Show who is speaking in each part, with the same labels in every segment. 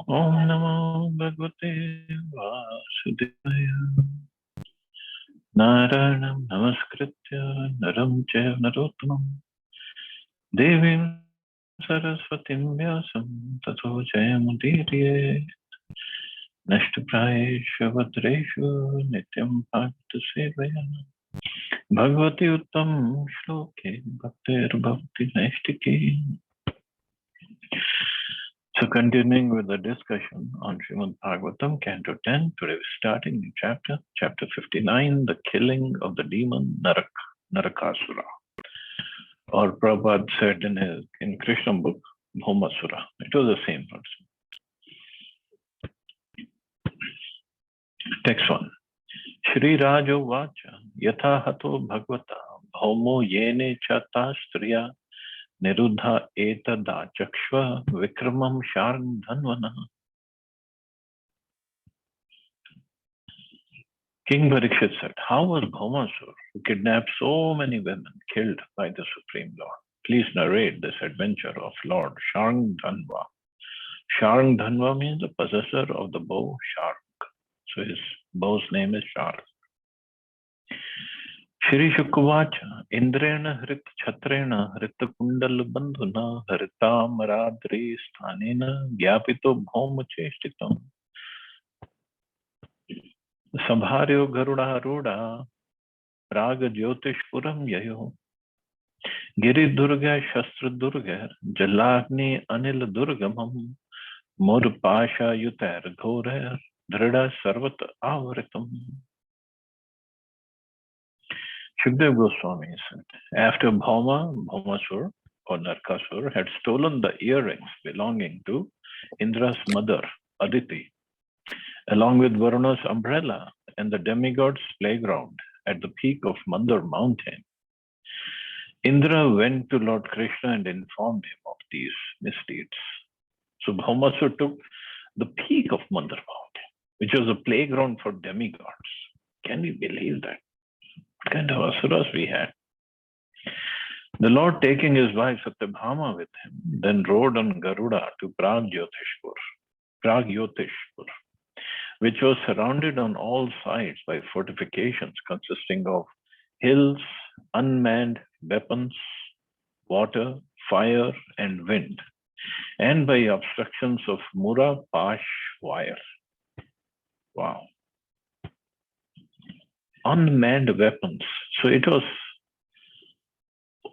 Speaker 1: Om Namo Bhagavate Vasudevaya. Narayanam Namaskritya Naram Chaiva Narottamam Devim Saraswatim Vyasam Tato Jayamudiriye Nashtaprayeshu Bhadreshu Nityam Bhakta Sevaya Bhagavati Uttam Shloke Bhaktir Bhakti Naistiki. So continuing with the discussion on Srimad Bhagavatam, Canto 10, today we're starting new chapter, chapter 59, the killing of the demon Narakasura. Or Prabhupada said in Krishna book, Bhaumasura. It was the same person. Text 1. Shri Rajo Vacha Yatha Hato Bhagavata Bhaumo Yene Chata Striya Niruddha Etada Chakshva Vikramam Sharn Dhanvana. King Parikshit said, how was Bhaumasur, who kidnapped so many women, killed by the Supreme Lord? Please narrate this adventure of Lord Sharng Dhanva. Sharng Dhanva means the possessor of the bow Shark. So his bow's name is Shark. Shri Shukavacha, Indrena Hrit Chatrena Hrita Kundal Bandhuna Hrita Maradri Sthanena Gyapito Bhauma Chestitam Sabharyo Garuda Ruda Praga Jyotishpuram Yayo Giri Durga Shastra Durga Jalagni Anil Durgamam Mur Pasha Yutar Ghorer Drida Sarvat Avritam. Shukdev Goswami said, after Bhaumasur or Narkasur had stolen the earrings belonging to Indra's mother, Aditi, along with Varuna's umbrella and the demigod's playground at the peak of Mandar mountain, Indra went to Lord Krishna and informed him of these misdeeds. So Bhaumasur took the peak of Mandar mountain, which was a playground for demigods. Can we believe that? What kind of asuras we had? The Lord, taking his wife Satyabhama with him, then rode on Garuda to Pragyotishpur, which was surrounded on all sides by fortifications consisting of hills, unmanned weapons, water, fire, and wind, and by obstructions of Mura Pash wire. Wow. Unmanned weapons. So it was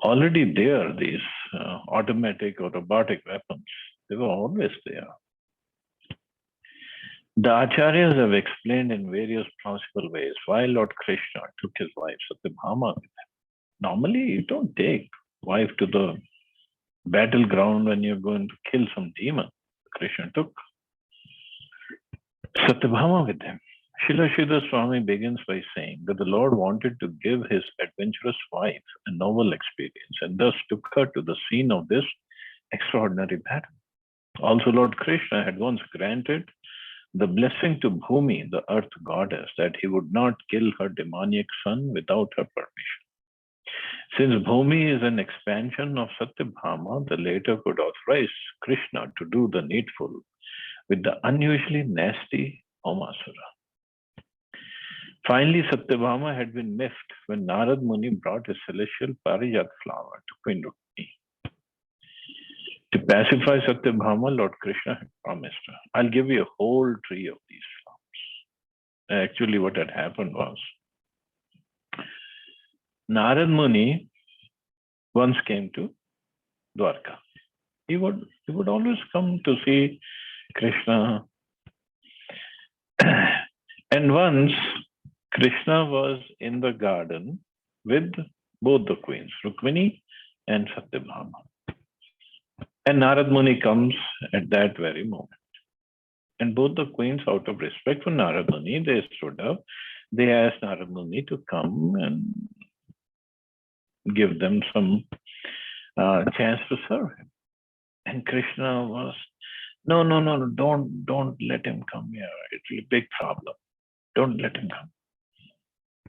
Speaker 1: already there, these automatic or robotic weapons. They were always there. The Acharyas have explained in various plausible ways why Lord Krishna took his wife Satyabhama with him. Normally, you don't take wife to the battleground when you're going to kill some demon. Krishna took Satyabhama with him. Srila Sridhar Swami begins by saying that the Lord wanted to give his adventurous wife a novel experience and thus took her to the scene of this extraordinary battle. Also, Lord Krishna had once granted the blessing to Bhumi, the earth goddess, that he would not kill her demoniac son without her permission. Since Bhumi is an expansion of Satyabhama, the latter could authorize Krishna to do the needful with the unusually nasty Bhaumasura. Finally, Satyabhama had been miffed when Narad Muni brought a celestial Parijat flower to Queen Rukmini. To pacify Satyabhama, Lord Krishna had promised her, I'll give you a whole tree of these flowers. Actually, what had happened was, Narad Muni once came to Dwarka. He would always come to see Krishna. And once Krishna was in the garden with both the queens, Rukmini and Satyabhama. And Narad Muni comes at that very moment. And both the queens, out of respect for Narad Muni, they stood up. They asked Narad Muni to come and give them some chance to serve him. And Krishna was, no, don't let him come here. It will be a big problem. Don't let him come.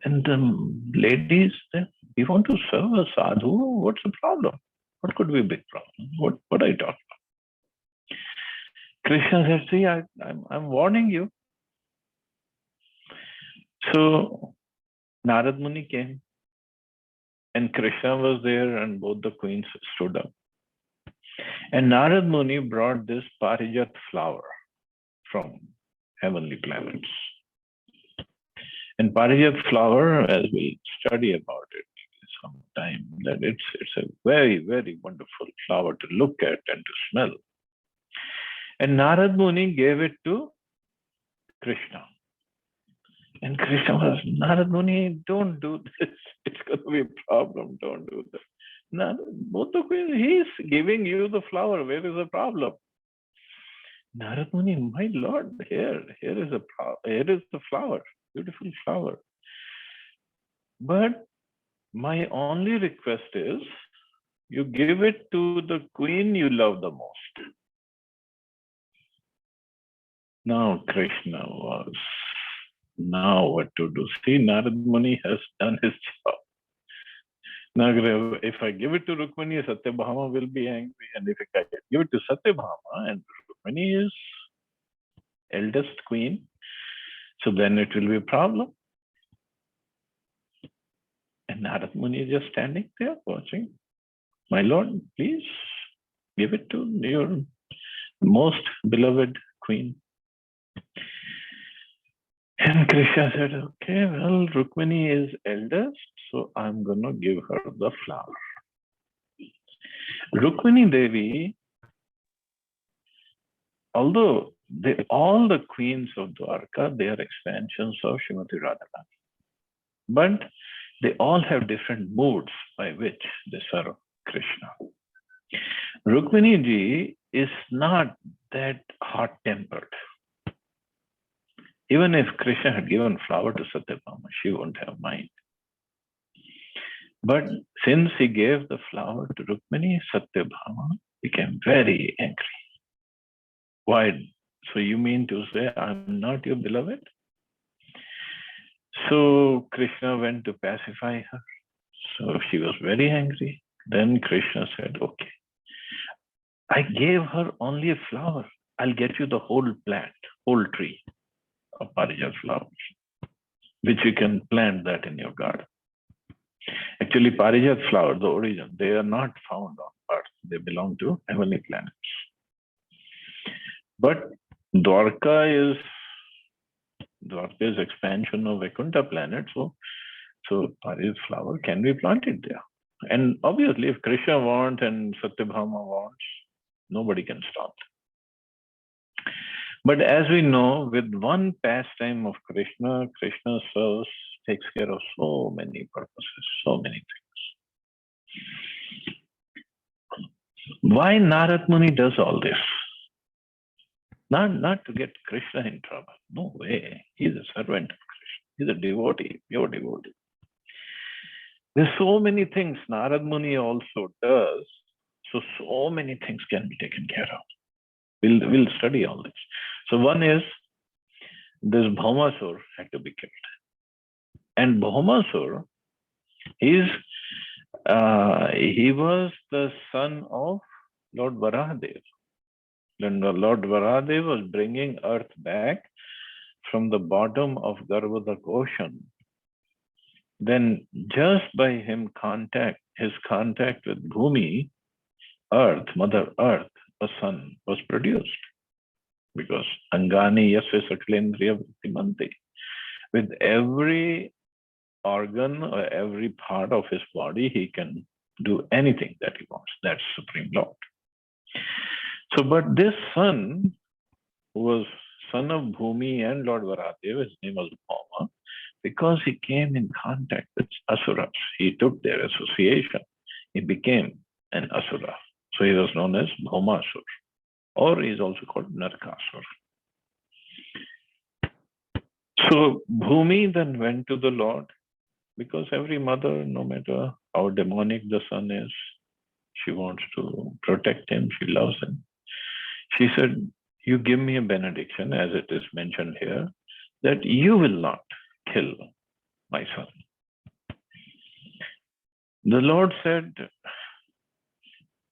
Speaker 1: And the ladies, we want to serve a sadhu. What's the problem? What could be a big problem? What are you talking about? Krishna said, see, I'm warning you. So Narad Muni came, and Krishna was there, and both the queens stood up. And Narad Muni brought this Parijat flower from heavenly planets. And Parijat flower, as we'll study about it sometime, that it's a very, very wonderful flower to look at and to smell. And Narad Muni gave it to Krishna. And Krishna was, Narad Muni, don't do this. It's going to be a problem. Don't do this. Both the queens, he's giving you the flower. Where is the problem? Narad Muni, my lord, here is the flower, beautiful flower. But my only request is, you give it to the queen you love the most. Now Krishna was, now what to do? See, Narad Muni has done his job. Now, if I give it to Rukmini, Satyabhama will be angry. And if I give it to Satyabhama, and Rukmini is eldest queen, so then it will be a problem. And Narad Muni is just standing there watching. My lord, please give it to your most beloved queen. And Krishna said, okay, well, Rukmini is eldest, so I'm going to give her the flower. Rukmini Devi, although all the queens of Dwarka, they are expansions of Srimati Radharani. But they all have different moods by which they serve Krishna. Rukmini ji is not that hot-tempered. Even if Krishna had given flower to Satyabhama, she wouldn't have mind. But since he gave the flower to Rukmini, Satyabhama became very angry. Why? So you mean to say I'm not your beloved? So Krishna went to pacify her. So she was very angry. Then Krishna said, okay, I gave her only a flower. I'll get you the whole plant, whole tree of Parijat flowers, which you can plant that in your garden. Actually, Parijat flower, the origin, they are not found on Earth. They belong to heavenly planets. But Dwarka is expansion of Vaikuntha planet, so Parijat flower can be planted there. And obviously, if Krishna wants and Satyabhama wants, nobody can stop. But as we know, with one pastime of Krishna, Krishna serves, takes care of so many purposes, so many things. Why Narad Muni does all this? Not to get Krishna in trouble. No way. He's a servant of Krishna. He's a devotee, pure devotee. There's so many things Narad Muni also does. So many things can be taken care of. We'll study all this. So one is, this Bhaumasur had to be killed. And Bhaumasur, he was the son of Lord Varahadev. When Lord Varahadev was bringing earth back from the bottom of Garbhodak ocean, then just by his contact with Bhumi, earth, Mother Earth, a son was produced. Because Angani Yasya Saklendriya Vrittimanti. With every organ or every part of his body, he can do anything that he wants. That's Supreme Lord. So, but this son, who was son of Bhumi and Lord Varahadev, his name was Bhauma, because he came in contact with Asuras. He took their association. He became an Asura. So he was known as Bhaumasur. Or he is also called Narkasur. So Bhumi then went to the Lord, because every mother, no matter how demonic the son is, she wants to protect him, she loves him. She said, you give me a benediction, as it is mentioned here, that you will not kill my son. The Lord said,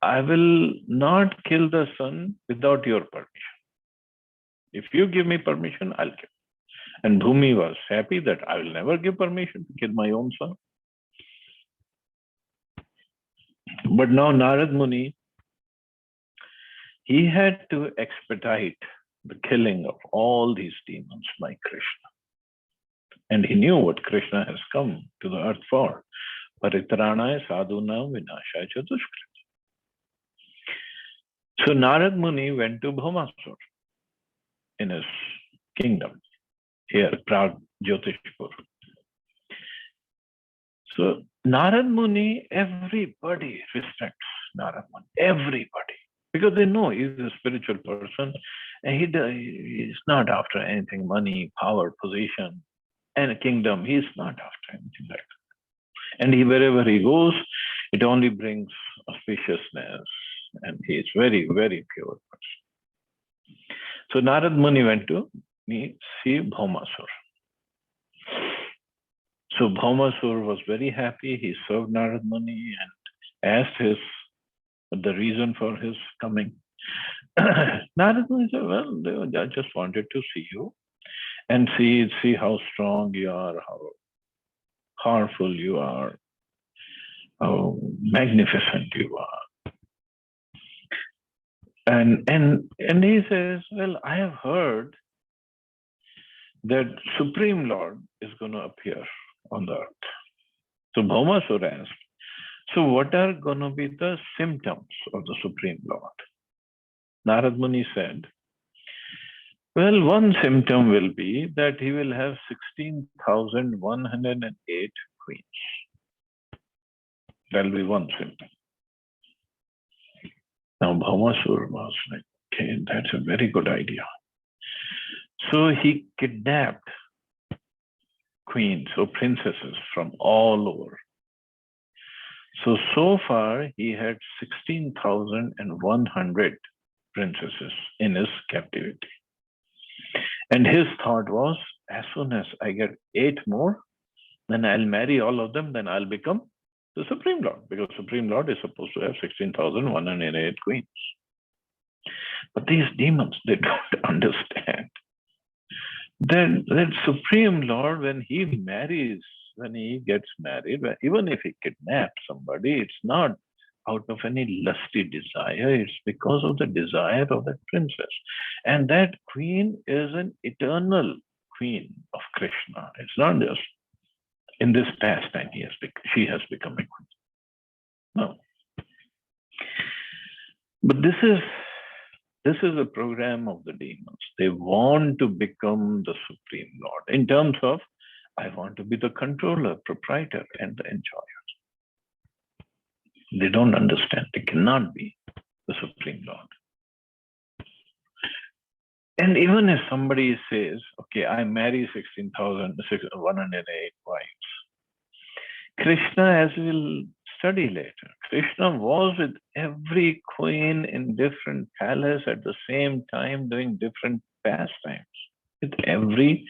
Speaker 1: I will not kill the son without your permission. If you give me permission, I'll kill. And Bhumi was happy that I will never give permission to kill my own son. But now Narad Muni, he had to expedite the killing of all these demons by Krishna. And he knew what Krishna has come to the earth for. Paritranaya sadhuna vinashaya cha dushkrita. So Narad Muni went to Bhaumasura in his kingdom here, Pragjyotishpur. So Narad Muni, everybody respects Narad Muni, everybody, because they know he's a spiritual person and he's not after anything, money, power, position, and a kingdom. He's not after anything like that. And wherever he goes, it only brings auspiciousness, and he is very, very pure person. So Narad Muni went to see Bhaumasura. So Bhaumasura was very happy. He served Narad Muni and asked the reason for his coming. Narad Muni said, well, I just wanted to see you and see how strong you are, how powerful you are, how magnificent you are. And he says, well, I have heard that Supreme Lord is going to appear on the earth. So Bhaumasura asked, so what are going to be the symptoms of the Supreme Lord? Narad Muni said, well, one symptom will be that he will have 16,108 queens. That will be one symptom. Now Bhaumasura was like, okay, that's a very good idea. So he kidnapped queens or princesses from all over. So far he had 16,100 princesses in his captivity. And his thought was, as soon as I get 8 more, then I'll marry all of them, then I'll become the Supreme Lord, because Supreme Lord is supposed to have 16,108 queens. But these demons, they don't understand. Then that Supreme Lord, when he gets married, even if he kidnaps somebody, it's not out of any lusty desire, it's because of the desire of that princess. And that queen is an eternal queen of Krishna. It's not just in this pastime she has become a queen. No. But this is a program of the demons. They want to become the Supreme Lord in terms of, I want to be the controller, proprietor, and the enjoyer. They don't understand. They cannot be the Supreme Lord. And even if somebody says, okay, I marry 16,108 wives, Krishna, as we'll study later, Krishna was with every queen in different palace at the same time doing different pastimes, with every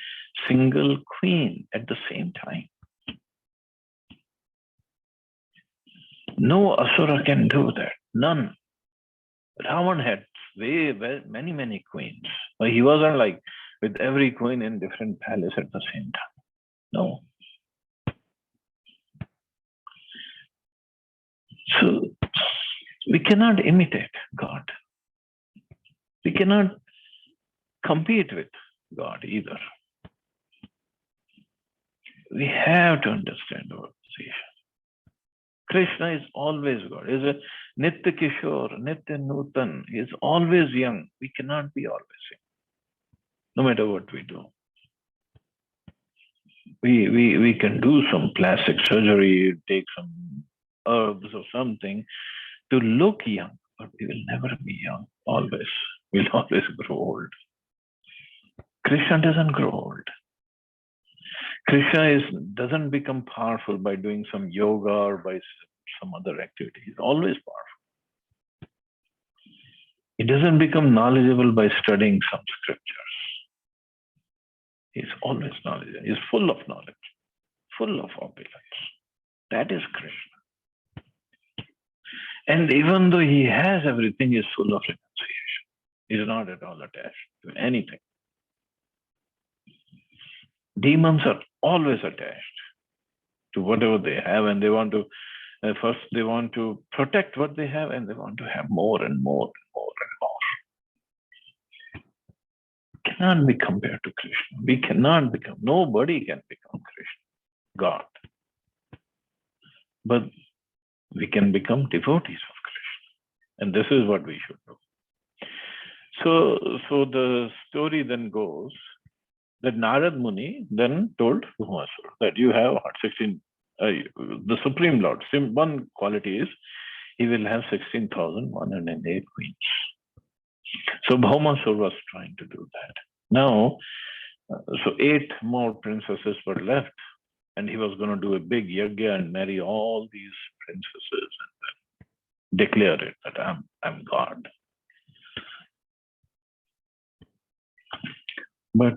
Speaker 1: single queen at the same time. No asura can do that. None. Ravan had many queens. But he wasn't like with every queen in different palace at the same time. No. So we cannot imitate God. We cannot compete with God either. We have to understand our position. Krishna is always God. He is a Nitya Kishore, Nitya Nutan. He is always young. We cannot be always young, no matter what we do. We can do some plastic surgery, take some herbs or something to look young, but we will never be young, always. We'll always grow old. Krishna doesn't grow old. Krishna doesn't become powerful by doing some yoga or by some other activity. He's always powerful. He doesn't become knowledgeable by studying some scriptures. He's always knowledgeable. He's full of knowledge, full of opulence. That is Krishna. And even though he has everything, he's full of renunciation. He's not at all attached to anything. Demons are always attached to whatever they have, and they want to, first they want to protect what they have, and they want to have more and more and more and more. Cannot be compared to Krishna. We cannot become, nobody can become Krishna, God. But we can become devotees of Krishna. And this is what we should do. So the story then goes that Narad Muni then told Bhaumasura that you have 16, the Supreme Lord. One quality is he will have 16,108 queens. So Bhaumasura was trying to do that. Now, so 8 more princesses were left, and he was going to do a big yajna and marry all these princesses and then declare it that I'm God. But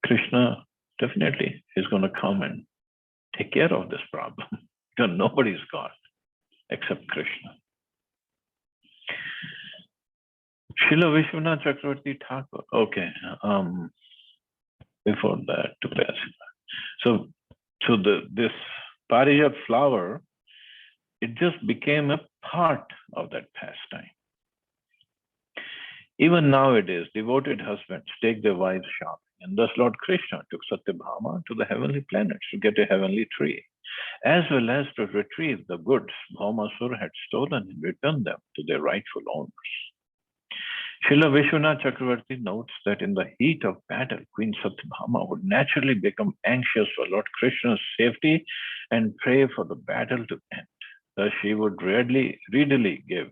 Speaker 1: Krishna definitely is going to come and take care of this problem, because nobody is God except Krishna. Srila Vishwanath Chakravarti Thakur. Okay. Before that, to pass. So this Parijat flower, it just became a part of that pastime. Even nowadays, devoted husbands take their wives shopping, and thus Lord Krishna took Satyabhama to the heavenly planets to get a heavenly tree, as well as to retrieve the goods Bhaumasura had stolen and return them to their rightful owners. Srila Vishwanath Chakravarti notes that in the heat of battle, Queen Satyabhama would naturally become anxious for Lord Krishna's safety and pray for the battle to end. Thus, she would readily give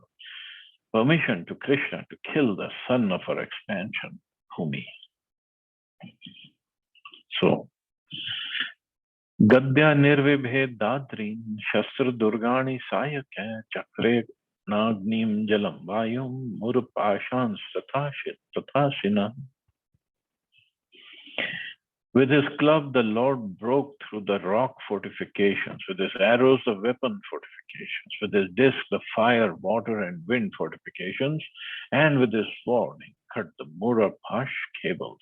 Speaker 1: permission to Krishna to kill the son of her expansion, Bhumi. So, Gadya Nirvibhe Dadrin Shastra Durgani Sayaka Chakre Nagnim Jalam Vayum Murupashans Tathashina. With his club, the Lord broke through the rock fortifications. With his arrows, the weapon fortifications. With his disc, the fire, water, and wind fortifications. And with his sword, he cut the Murapash cables.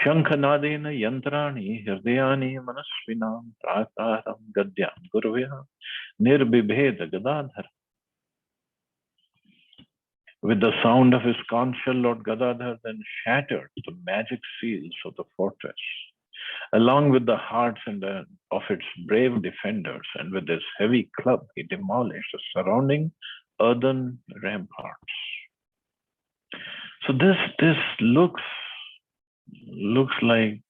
Speaker 1: Shankhanadena yantrani hirdayani manasvinam prakaram gadyam gurvya nirbibheda gadadhara. With the sound of his conch shell, Lord Gadadhar then shattered the magic seals of the fortress, along with the hearts of its brave defenders, and with his heavy club he demolished the surrounding earthen ramparts. So this looks like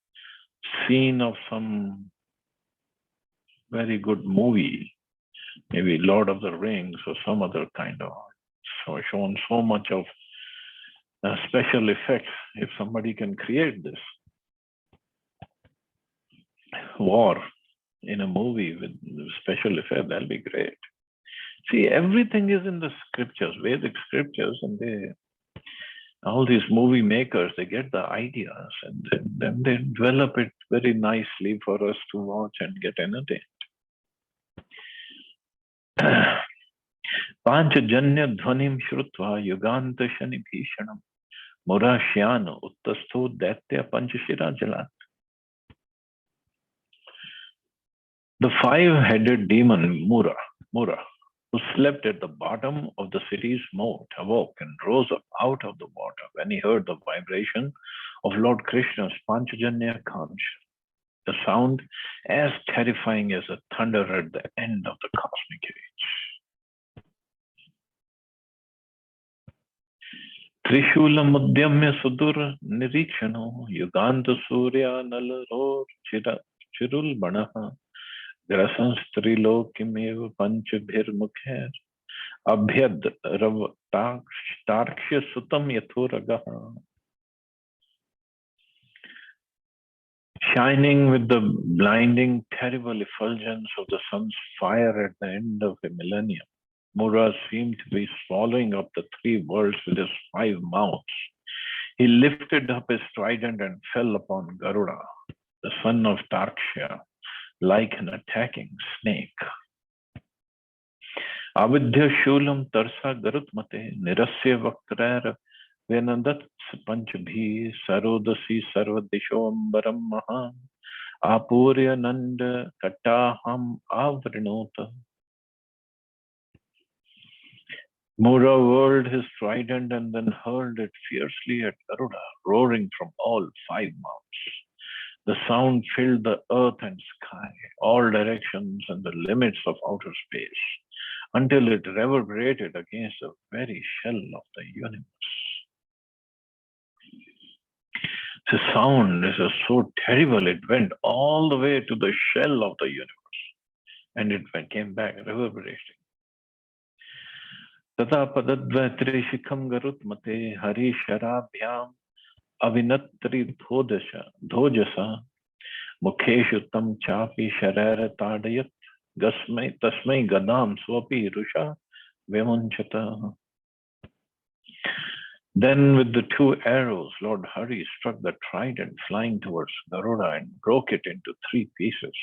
Speaker 1: scene of some very good movie, maybe Lord of the Rings or some other kind of. So shown so much of special effects. If somebody can create this war in a movie with special effects, that'll be great. See, everything is in the scriptures, Vedic scriptures, and all these movie makers, they get the ideas and then they develop it very nicely for us to watch and get entertained. Panchajanya dhvanim shrutva yuganta shani bhishanam murashyana uttastho daitya panchashira jalat. The 5-headed demon Mura, who slept at the bottom of the city's moat, awoke and rose up out of the water when he heard the vibration of Lord Krishna's Panchajanya conch, the sound as terrifying as a thunder at the end of the cosmic age. Trishulam Mudyamya Sudur Nirikshano Yuganta Surya Nalaror Chirul Banaha Grasans Trilokimev Panchbhir Mukher Abhyad Rav Tarksha Sutam Yathuragaha. Shining with the blinding, terrible effulgence of the sun's fire at the end of a millennium, Mura seemed to be swallowing up the 3 worlds with his 5 mouths. He lifted up his trident and fell upon Garuda, the son of Tarksha, like an attacking snake. Avidya Shulam Tarsa Garutmate Nirasya Vaktrair Venadats Panchabhi Sarodasi Sarvadishombaram Maha Apurya Nanda Kataham Avrinota. Mura whirled his trident and then hurled it fiercely at Garuda, roaring from all 5 mounts. The sound filled the earth and sky, all directions and the limits of outer space, until it reverberated against the very shell of the universe. The sound is so terrible, it went all the way to the shell of the universe, and it came back reverberating. Tata padadvatrishikam garutmate hari sharabhyam avinatri dhojasa mukheshu tam chapi sharara tadayat tasmai gadam swapi rusha vimunchata. Then with the 2 arrows, Lord Hari struck the trident flying towards Garuda and broke it into 3 pieces.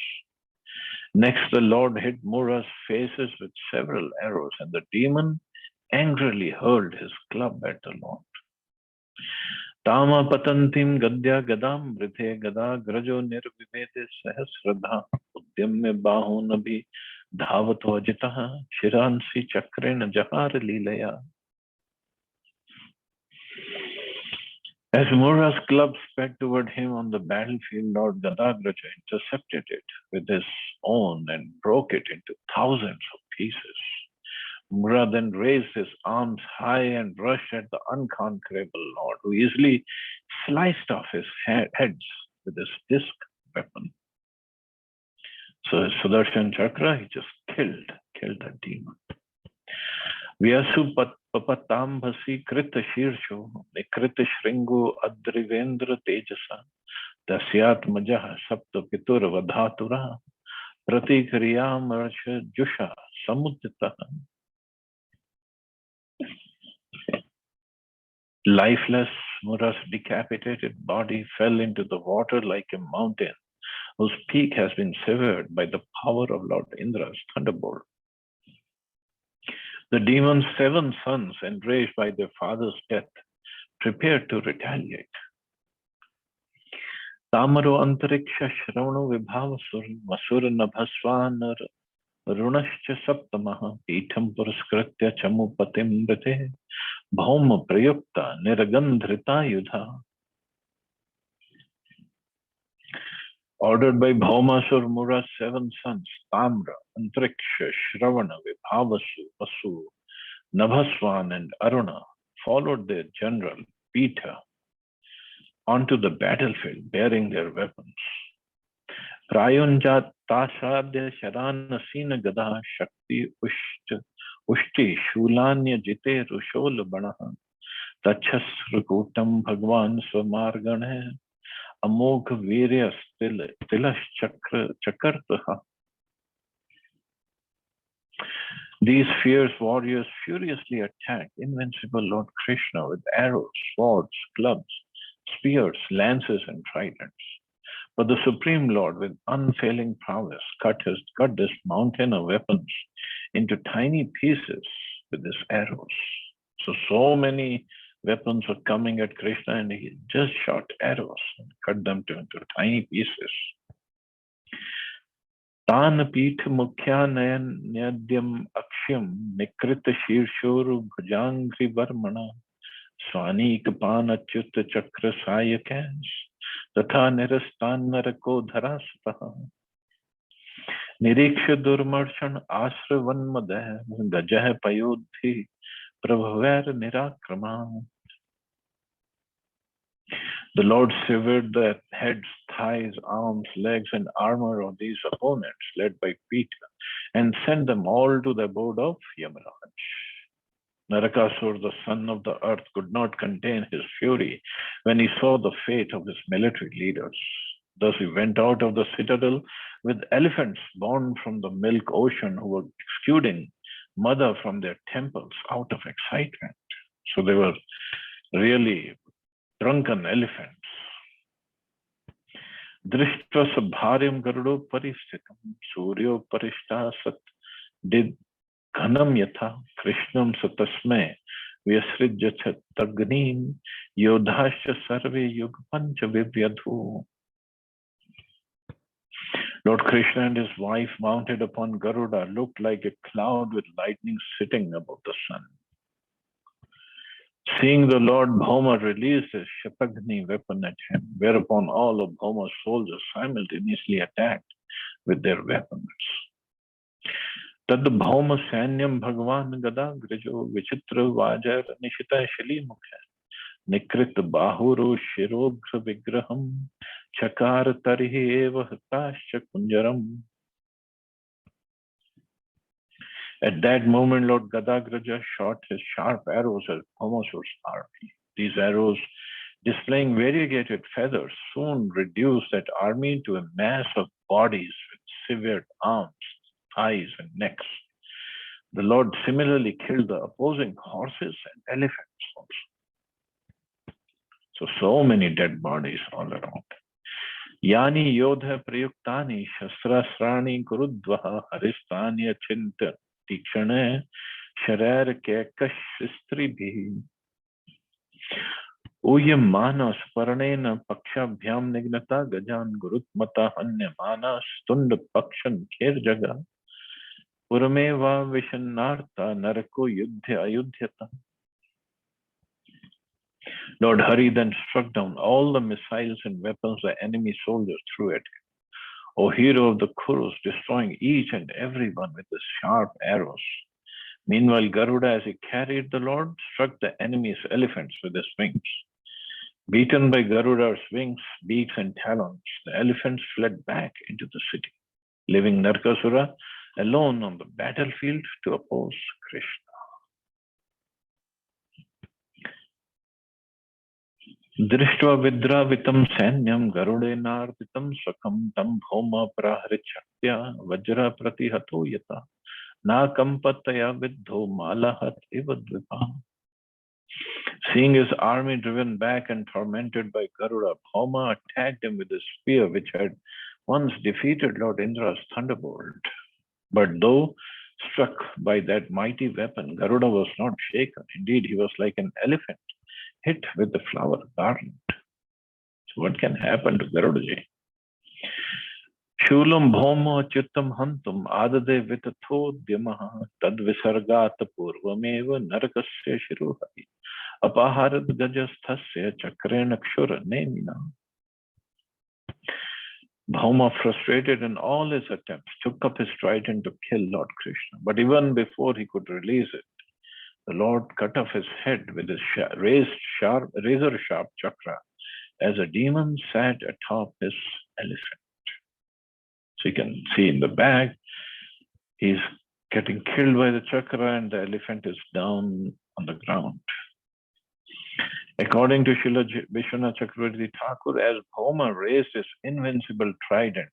Speaker 1: Next, the Lord hit Mura's faces with several arrows, and the demon angrily hurled his club at the Lord. Tama patantim gadya gadam vrithe gada grajo nirvivete sahasradha udyamya bahunabhi dhavato ajitaha shiransi chakrena jahar lilaya. As Mura's club sped toward him on the battlefield, Lord Gadagraja intercepted it with his own and broke it into thousands of pieces. Mura then raised his arms high and rushed at the unconquerable Lord, who easily sliced off his heads with his disc weapon. So his Sudarshan Chakra, he just killed that demon. Vyasu papatambhasi krita shirsho nikrita shringo adrivendra tejasa dasyat majaha sapta pitur vadhatura pratikriyam arsha jusha samudita. Lifeless, Mura's decapitated body fell into the water like a mountain whose peak has been severed by the power of Lord Indra's thunderbolt. The demon's 7 sons, enraged by their father's death, prepared to retaliate. Tamaro antariksha shravano vibhavasur masur nabhasvanar runascha saptamaha pitham puraskritya chamupatim brite bhauma prayukta niragandhrita yudha. Ordered by Bhaumasur, Mura's 7 sons, Tamra, Antriksha, Shravana, Vibhavasu, Vasu, Nabhaswan, and Aruna, followed their general, Pitha, onto the battlefield bearing their weapons. Prayunjat Tasadya Sharana Sina Gada Shakti Ushti Shulanya Jite Rushol Banaha Tachasrukutam Bhagwan Swamargane Amogh Virya Tilash Chakartaha. These fierce warriors furiously attacked invincible Lord Krishna with arrows, swords, clubs, spears, lances, and tridents. But the Supreme Lord, with unfailing prowess, cut this mountain of weapons into tiny pieces with his arrows. So many weapons were coming at Krishna, and he just shot arrows and cut them into tiny pieces. Tan Pith Mukhya Nayan Nyadyam Akshyam Nikrita Shirshur Bhujangri Varmana Swani Kapan Achyut Chakra Sayakans Tatha Nirastan Narako Dharaspaha Niriksha Durmarshan Asravan Madeh Gajah Payodhi Prabhavar Nirakrama. The Lord severed the heads, thighs, arms, legs, and armor of these opponents, led by Pitha, and sent them all to the abode of Yamaraj. Narakasur, the son of the earth, could not contain his fury when he saw the fate of his military leaders. Thus he went out of the citadel with elephants born from the milk ocean who were exuding mother from their temples out of excitement. So they were really drunken elephants. Drishtvasa bharyam garudo paristhitam suryo parishta sat Ghanam yatha Krishnam satasme vyasrijya tagnim yodhasya sarve yugpancha vivyadhu. Lord Krishna and his wife mounted upon Garuda looked like a cloud with lightning sitting above the sun. Seeing the Lord, Bhauma released his Shapagni weapon at him, whereupon all of Bhauma's soldiers simultaneously attacked with their weapons. Tad Bhauma Sanyam Bhagwan Gada Grijo Vichitra Vajar Nishita Shali Mukha Nikrit Bahuru Shirobhra Vigraham Chakar Tarihi Eva Hatascha Kunjaram. At that moment, Lord Gadagraja shot his sharp arrows at Bhaumasur's army. These arrows, displaying variegated feathers, soon reduced that army to a mass of bodies with severed arms, thighs, and necks. The Lord similarly killed the opposing horses and elephants also. So many dead bodies all around. Yani yodha prayuktani shastrasrani kurudvaha haristanya chinta tikshane sharar kekash stribhi. Uyam manas paranena pakshabhyam nignata gajan gurutmata hanya manas tunda pakshan kher jaga purameva vishanartha narako yudhya ayudhyata. Lord Hari then struck down all the missiles and weapons the enemy soldiers threw at him. O hero of the Kurus, destroying each and every one with his sharp arrows. Meanwhile, Garuda, as he carried the Lord, struck the enemy's elephants with his wings. Beaten by Garuda's wings, beaks, and talons, the elephants fled back into the city, leaving Narkasura alone on the battlefield to oppose Krishna. Drishtva vidravitam sanyam garudenarditam sakam tam bhauma prahrichaktya vajra pratihato yata na kampataya vidho malahat ivadvipa. Seeing his army driven back and tormented by Garuda, Bhauma attacked him with a spear which had once defeated Lord Indra's thunderbolt. But though struck by that mighty weapon, Garuda was not shaken. Indeed, he was like an elephant hit with the flower garland. So what can happen to Garudaji? Shulam bhauma chittam hantum adade vitatho dyamaha tad visargat purvameva narakasya shiruhai apaharad gajasthasya chakrena kshura nemina. Bhauma, frustrated in all his attempts, took up his trident to kill Lord Krishna. But even before he could release it, the Lord cut off his head with his razor-sharp chakra as a demon sat atop his elephant. So you can see in the back, he's getting killed by the chakra and the elephant is down on the ground. According to Srila Vishwanath Chakravarti Thakur, as Bhauma raised his invincible trident,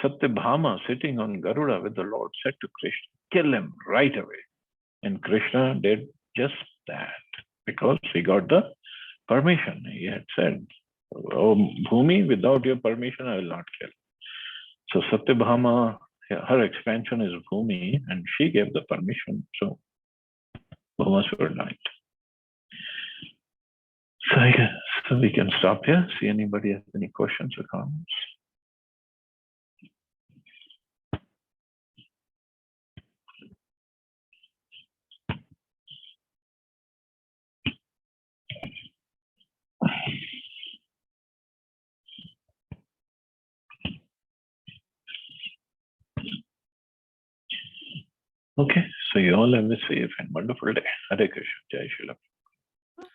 Speaker 1: Satyabhama, sitting on Garuda with the Lord, said to Krishna, "Kill him right away." And Krishna did just that because he got the permission. He had said, "Oh, Bhumi, without your permission, I will not kill." So Satyabhama, her expansion is Bhumi, and she gave the permission. So Bhaumasura died. So we can stop here. See anybody have any questions or comments? Okay, so you all have a safe and wonderful day. Hare Krishna, Jai Shri Ram.